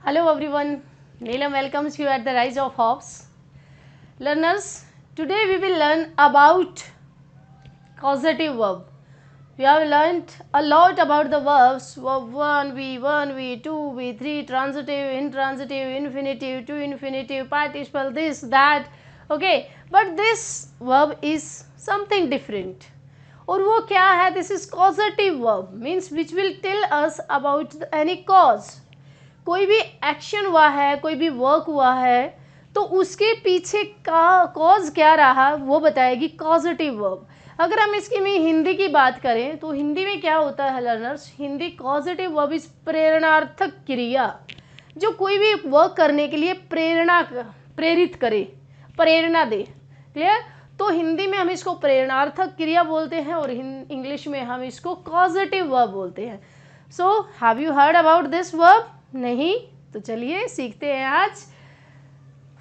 Hello everyone, Neelam welcomes you at the Rise of Hopes. Learners, today we will learn about causative verb. We have learnt a lot about the verbs, verb 1, V1, V2, V3, transitive, intransitive, infinitive, to infinitive, participle, this, that, okay. But this verb is something different. और वो क्या है? This is causative verb, means which will tell us about any cause. कोई भी action हुआ है, कोई भी वर्क हुआ है, तो उसके पीछे का कॉज क्या रहा वो बताएगी कॉजेटिव वर्ब. अगर हम इसकी में हिंदी की बात करें तो हिंदी में क्या होता है learners? Hindi causative verb is प्रेरणार्थक क्रिया, जो कोई भी वर्क करने के लिए प्रेरित करे, प्रेरणा दे. क्लियर? तो हिंदी में हम इसको प्रेरणार्थक क्रिया बोलते हैं और इंग्लिश में हम इसको कॉजेटिव वर्ब बोलते हैं. So have you heard about this verb? नहीं? तो चलिए सीखते हैं आज.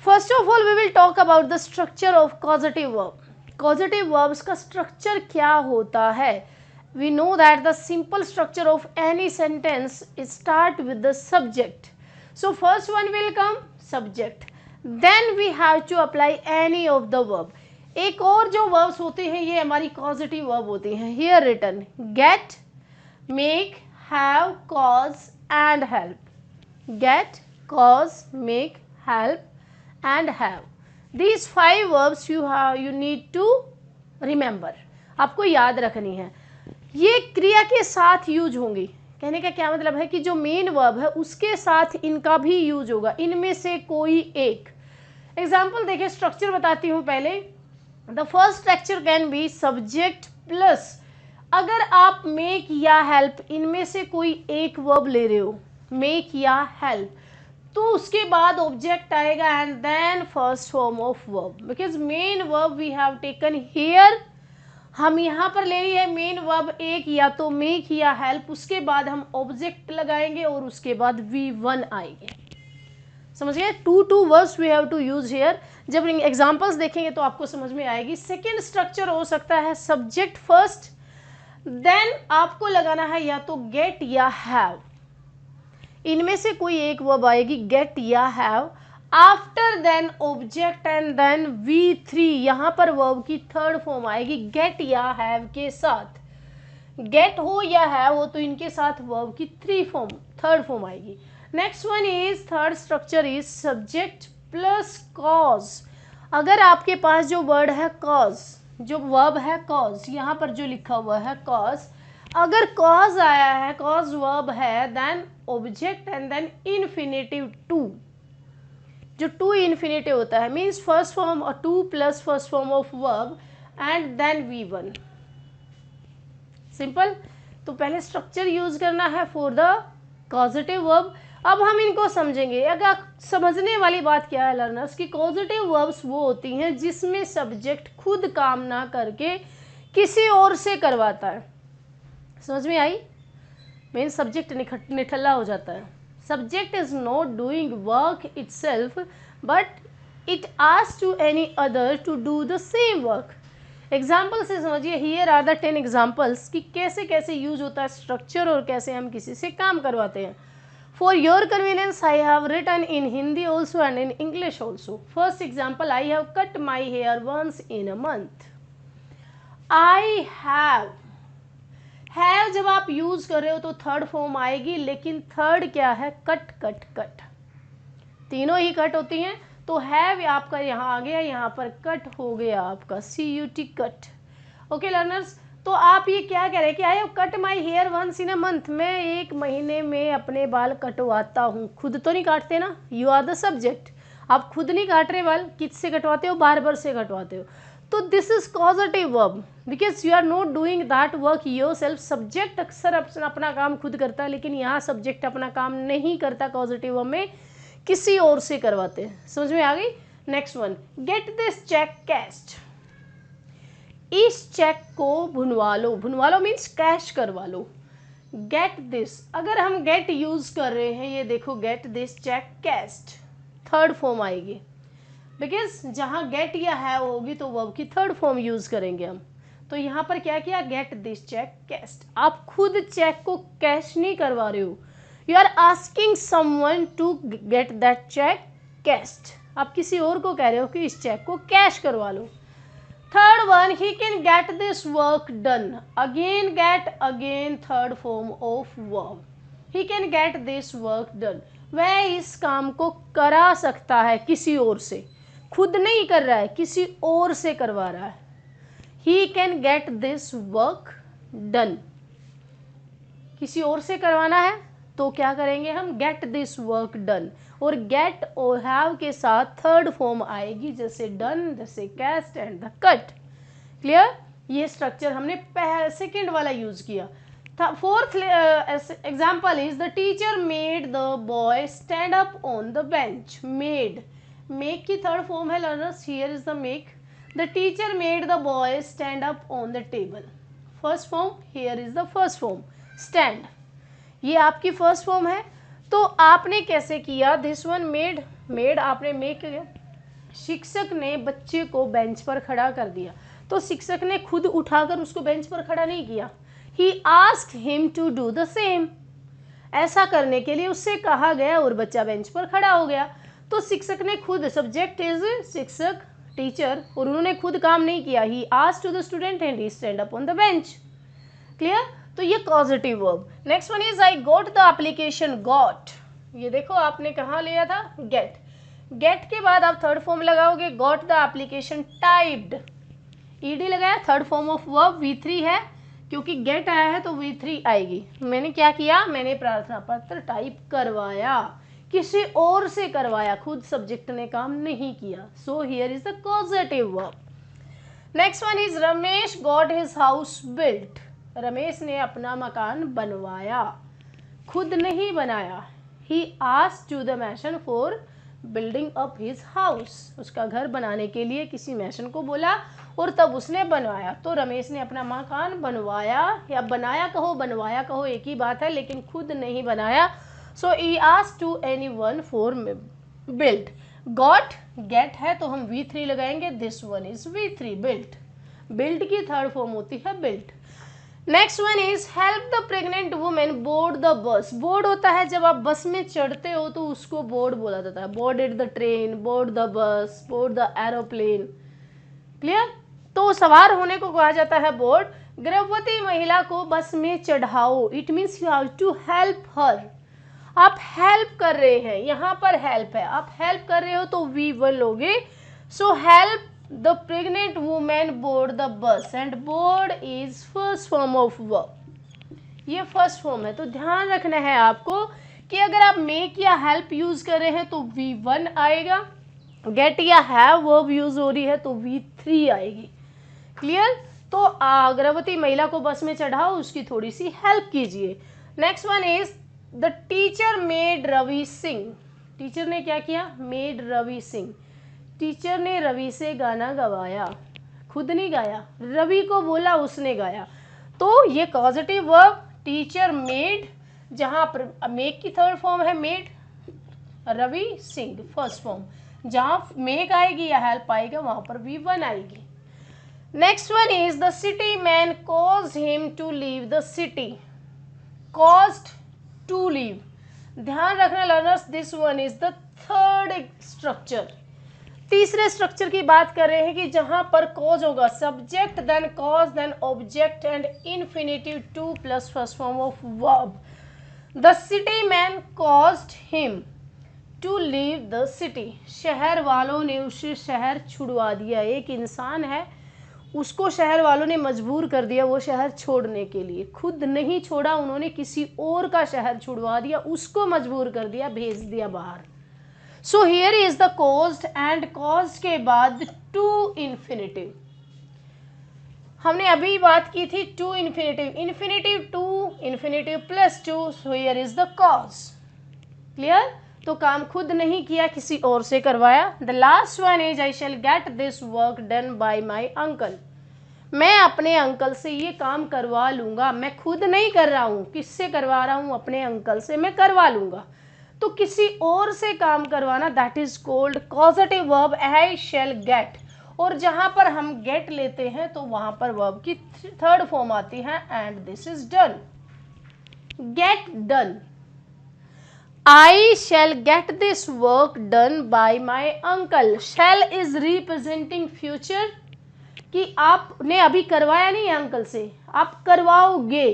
First of all we will talk about the structure of causative verb. Causative verbs का स्ट्रक्चर क्या होता है? We know that the simple structure of any sentence start with the subject. So first one will come subject, then we have to apply any of the verb. एक और जो verbs होते हैं ये हमारी कॉजेटिव वर्ब होती हैं. Here written get, make, have, cause and help. Get, cause, make, help and have. These 5 verbs you need to remember. आपको याद रखनी है. ये क्रिया के साथ यूज होंगी. कहने का क्या मतलब है कि जो मेन वर्ब है उसके साथ इनका भी यूज होगा, इनमें से कोई एक. एग्जाम्पल देखिए, स्ट्रक्चर बताती हूँ पहले. The first structure can be subject plus. अगर आप मेक या हेल्प इनमें से कोई एक वर्ब ले रहे हो, मेक या हेल्प, तो उसके बाद ऑब्जेक्ट आएगा and then first form of verb. Because main verb we have taken here, हम यहाँ पर ले रही है मेन वर्ब एक, या तो मेक या हेल्प, उसके बाद हम ऑब्जेक्ट लगाएंगे और उसके बाद V1 आएंगे. समझ गए? Two verbs we have to use here. जब एग्जांपल्स देखेंगे तो आपको समझ में आएगी. सेकेंड स्ट्रक्चर हो सकता है सब्जेक्ट फर्स्ट, देन आपको लगाना है या तो गेट या हैव. इनमें से कोई एक वर्ब आएगी, गेट या have. After then object and then V3. यहाँ पर वर्ब की थर्ड फॉर्म आएगी गेट या हैव के साथ. गेट हो या हैव हो तो इनके साथ वर्ब की थर्ड फॉर्म आएगी. Next one is, third structure is subject plus cos. अगर आपके पास जो वर्ड है कॉज, जो वर्ब है कॉज, यहाँ पर जो लिखा हुआ है कॉज, अगर कॉज आया है, कॉज वर्ब है, then object and then infinitive to. जो टू इन्फिनेटिव होता है मीन्स फर्स्ट फॉर्म और to plus first form of verb and then V1. Simple. तो पहले स्ट्रक्चर यूज करना है फॉर द कॉजेटिव वर्ब. अब हम इनको समझेंगे. अगर समझने वाली बात क्या है लर्नर्स, की कॉजेटिव वर्ब्स वो होती हैं जिसमें सब्जेक्ट खुद काम ना करके किसी और से करवाता है. समझ में आई? मेन सब्जेक्ट निठल्ला हो जाता है. Subject is not doing work itself but it asks to any other to do the same work. Example से समझिए. हियर आर द 10 एग्जाम्पल्स कि कैसे कैसे यूज होता है स्ट्रक्चर और कैसे हम किसी से काम करवाते हैं. For your convenience I have written in Hindi also and in English also. First example, I have cut my hair once in a month. I have जब आप यूज कर रहे हो तो थर्ड फॉर्म आएगी, लेकिन थर्ड क्या है? Cut cut cut. तीनों ही कट होती हैं. तो हैव आपका यहाँ आ गया, यहाँ पर कट हो गया आपका CUT कट. ओके लर्नर्स, तो आप ये क्या कह रहे हैं कि I have cut my hair once in a month. मैं एक महीने में अपने बाल कटवाता हूँ. खुद तो नहीं काटते ना, यू आर द सब्जेक्ट. आप खुद नहीं काट रहे बाल, किससे कटवाते हो? बार्बर से कटवाते हो. तो this is causative verb because you are not doing that work yourself. Subject अक्सर अपना काम खुद करता है, लेकिन यहाँ सब्जेक्ट अपना काम नहीं करता. कॉजेटिव वर्ब में किसी और से करवाते हैं. समझ में आ गई? Next one, get this cheque cashed. इस चेक को भुनवा लो. भुनवा लो मीन्स कैश करवा लो. गेट दिस, अगर हम गेट यूज कर रहे हैं, ये देखो get this cheque cashed, third form आएगी. बिकॉज जहाँ गेट या हैव होगी तो वर्ब की थर्ड फॉर्म यूज करेंगे हम. तो यहाँ पर क्या किया? Get this cheque cashed. आप खुद चेक को कैश नहीं करवा रहे हो, you are asking someone to get that cheque cashed, आप किसी और को कह रहे हो कि इस चेक को कैश करवा लो। Third one, he can get this work done, again get, again third form of verb, he can get this work done, वह इस काम को करा सकता है किसी और से, खुद नहीं कर रहा है, किसी और से करवा रहा है। He can get this work done, किसी और से करवाना है तो क्या करेंगे हम, गेट दिस वर्क डन, और गेट और हैव के साथ थर्ड फॉर्म आएगी, जैसे डन, जैसे cast and the cut. Clear, ये स्ट्रक्चर हमने सेकेंड वाला यूज किया था। Fourth example is the teacher made the boy stand up on the bench. Made, make की थर्ड फॉर्म है learners, here is the make. The teacher made the boy stand up on the table, first form, here is the first form stand, ये आपकी first form है। तो आपने कैसे किया, this one made, made आपने make किया, शिक्षक ने बच्चे को बेंच पर खड़ा कर दिया, तो शिक्षक ने खुद उठाकर उसको बेंच पर खड़ा नहीं किया, he asked him to do the same, ऐसा करने के लिए उससे कहा गया और बच्चा बेंच पर खड़ा हो गया। तो शिक्षक ने खुद, सब्जेक्ट इज शिक्षक टीचर, और उन्होंने खुद काम नहीं किया, he asked to the student and he stand up on the bench. Clear, तो ये causative verb. Next one is I got the application, got, ये देखो आपने कहाँ लिया था, गेट, गेट के बाद आप थर्ड फॉर्म लगाओगे, got the application typed, ED लगाया, third form of verb V3 है, क्योंकि गेट आया है तो V3 आएगी। मैंने क्या किया, मैंने प्रार्थना पत्र टाइप करवाया, किसी और से करवाया, खुद सब्जेक्ट ने काम नहीं किया, so here is the causative verb. Next one is Ramesh got his house built, Ramesh ने अपना मकान बनवाया, खुद नहीं बनाया, he asked to the mason for building up his house, उसका घर बनाने के लिए किसी मैसन को बोला और तब उसने बनवाया। तो रमेश ने अपना मकान बनवाया, या बनाया कहो बनवाया कहो एक ही बात है, लेकिन खुद नहीं बनाया, so he asked to anyone for built. Got, get है तो हम V3 लगाएंगे, this one is V3 built, built की थर्ड फॉर्म होती है built. Next one is help the pregnant women board the bus, board होता है जब आप बस में चढ़ते हो तो उसको बोर्ड बोला जाता है, boarded the train, board the bus, board the aeroplane. Clear, तो सवार होने को कहा जाता है बोर्ड। गर्भवती महिला को बस में चढ़ाओ, it means you have to help her, आप हेल्प कर रहे हैं, यहाँ पर हेल्प है, आप हेल्प कर रहे हो तो V1 लोगे, so help the pregnant woman board the bus and board is first form of verb, ये फर्स्ट फॉर्म है। तो ध्यान रखना है आपको कि अगर आप make या help यूज कर रहे हैं तो V1 आएगा, get या have verb यूज हो रही है तो V3 आएगी। क्लियर, तो गर्भवती महिला को बस में चढ़ाओ, उसकी थोड़ी सी हेल्प कीजिए। Next one is the teacher made Ravi Singh, teacher ने क्या किया, मेड रवि सिंह, टीचर ने रवि से गाना गवाया, खुद नहीं गाया, रवि को बोला उसने गाया। तो ये पॉजिटिव वर्ब टीचर मेड, जहाँ पर मेक की थर्ड फॉर्म है made, Ravi Singh first form, जहाँ मेक आएगी या हेल्प आएगा वहाँ पर V1 आएगी। Next one is the city man caused him to leave the city, caused to leave, ध्यान रखना learners, this one is the third structure. तीसरे स्ट्रक्चर की बात कर रहे हैं कि जहां पर कॉज होगा, subject then cause then object and infinitive 2 plus first form of verb. The city man caused him to leave the city, शहर वालों ने उसे शहर छुड़वा दिया, एक इंसान है उसको शहर वालों ने मजबूर कर दिया वो शहर छोड़ने के लिए, खुद नहीं छोड़ा, उन्होंने किसी और का शहर छुड़वा दिया, उसको मजबूर कर दिया, भेज दिया बाहर। So here is the caused and caused के बाद टू इन्फिनेटिव, हमने अभी बात की थी to infinitive, infinitive to, infinitive plus to, so here is the cause. Clear, तो काम खुद नहीं किया, किसी और से करवाया। The last one is I shall get this work done by my uncle, मैं अपने अंकल से ये काम करवा लूंगा, मैं खुद नहीं कर रहा हूँ, किससे करवा रहा हूँ, अपने अंकल से मैं करवा लूंगा। तो किसी और से काम करवाना, that is called causative verb I shall gate, और जहां पर हम गेट लेते हैं तो वहां पर वर्ब की थर्ड फॉर्म आती है and this is done, get done. I shall get this work done by my uncle. Shall is representing future कि आपने अभी करवाया नहीं है अंकल से, आप करवाओगे,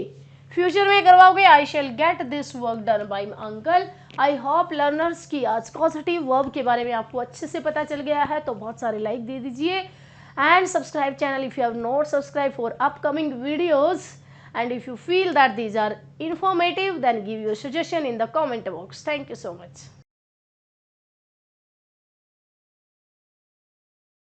फ्यूचर में करवाओगे. I shall gate this work done bye uncle. I hope learners की आज कॉजेटिव वर्ब के बारे में आपको अच्छे से पता चल गया है, तो बहुत सारे लाइक दे दीजिए and subscribe channel if you have not subscribe for upcoming videos. And if you feel that these are informative, then give your suggestion in the comment box. Thank you so much.